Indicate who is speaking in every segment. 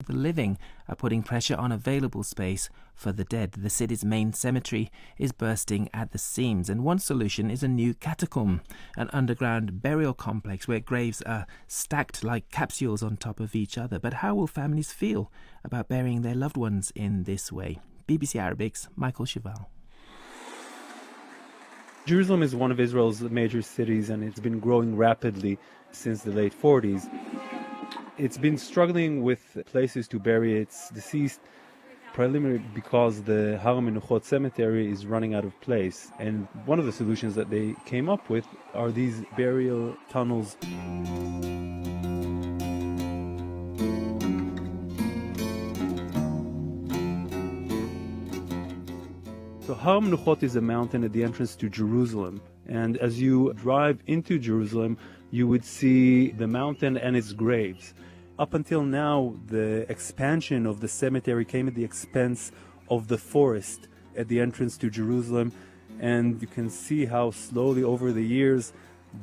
Speaker 1: The living are putting pressure on available space for the dead. The city's main cemetery is bursting at the seams, and one solution is a new catacomb, an underground burial complex where graves are stacked like capsules on top of each other. But how will families feel about burying their loved ones in this way? BBC Arabic's Michael Cheval.
Speaker 2: Jerusalem is one of Israel's major cities, and it's been growing rapidly since the late 40s. It's been struggling with places to bury its deceased, primarily because the Har HaMenuchot cemetery is running out of place. And one of the solutions that they came up with are these burial tunnels. So Har HaMenuchot is a mountain at the entrance to Jerusalem. And as you drive into Jerusalem, you would see the mountain and its graves. Up until now, the expansion of the cemetery came at the expense of the forest at the entrance to Jerusalem. And you can see how slowly over the years,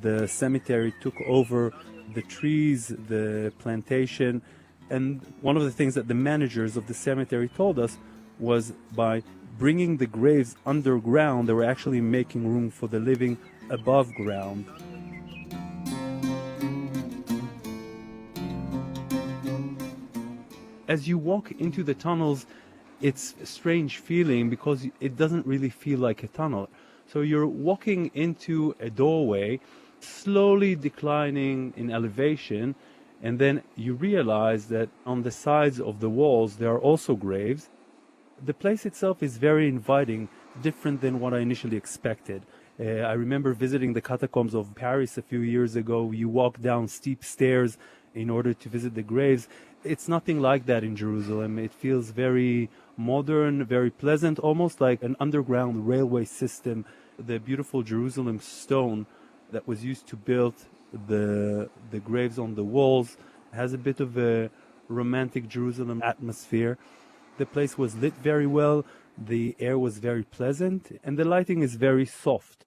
Speaker 2: the cemetery took over the trees, the plantation. And one of the things that the managers of the cemetery told us was by bringing the graves underground, they were actually making room for the living above ground. As you walk into the tunnels, it's a strange feeling because it doesn't really feel like a tunnel. So you're walking into a doorway, slowly declining in elevation, and then you realize that on the sides of the walls there are also graves. The place itself is very inviting, different than what I initially expected. I remember visiting the Catacombs of Paris a few years ago. You walk down steep stairs in order to visit the graves. It's nothing like that in Jerusalem. It feels very modern, very pleasant, almost like an underground railway system. The beautiful Jerusalem stone that was used to build the graves on the walls has a bit of a romantic Jerusalem atmosphere. The place was lit very well, the air was very pleasant, and the lighting is very soft.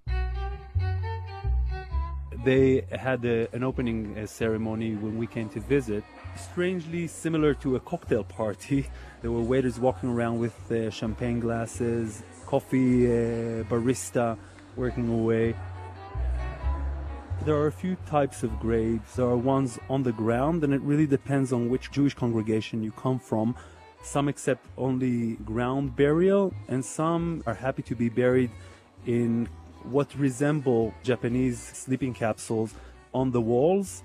Speaker 2: They had an opening ceremony when we came to visit, strangely similar to a cocktail party. There were waiters walking around with champagne glasses, coffee, barista working away. There are a few types of graves. There are ones on the ground, and it really depends on which Jewish congregation you come from. Some accept only ground burial, and some are happy to be buried in what resemble Japanese sleeping capsules on the walls.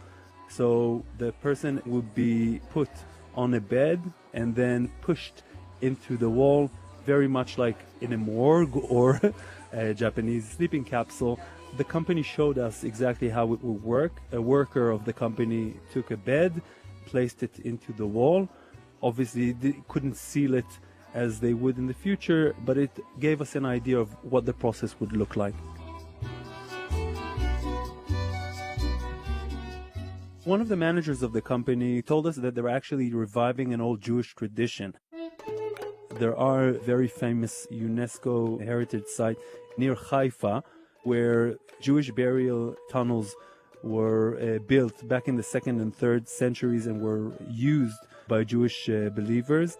Speaker 2: So the person would be put on a bed and then pushed into the wall, very much like in a morgue or a Japanese sleeping capsule. The company showed us exactly how it would work. A worker of the company took a bed, placed it into the wall. Obviously, they couldn't seal it as they would in the future, but it gave us an idea of what the process would look like. One of the managers of the company told us that they're actually reviving an old Jewish tradition. There are very famous UNESCO heritage site near Haifa where Jewish burial tunnels were built back in the 2nd and 3rd centuries and were used by Jewish believers.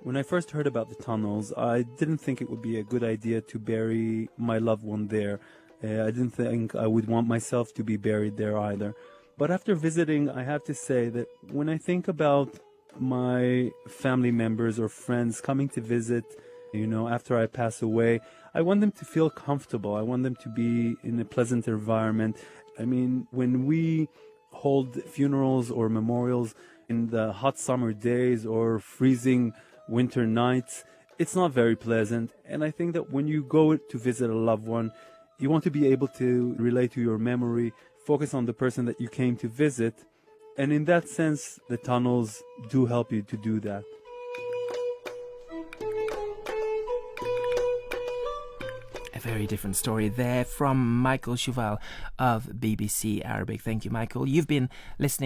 Speaker 2: When I first heard about the tunnels, I didn't think it would be a good idea to bury my loved one there. I didn't think I would want myself to be buried there either. But after visiting, I have to say that when I think about my family members or friends coming to visit, after I pass away, I want them to feel comfortable. I want them to be in a pleasant environment. I mean, when we hold funerals or memorials in the hot summer days or freezing winter nights, it's not very pleasant. And I think that when you go to visit a loved one, you want to be able to relate to your memory, focus on the person that you came to visit. And in that sense, the tunnels do help you to do that.
Speaker 1: A very different story there from Michael Cheval of BBC Arabic. Thank you, Michael. You've been listening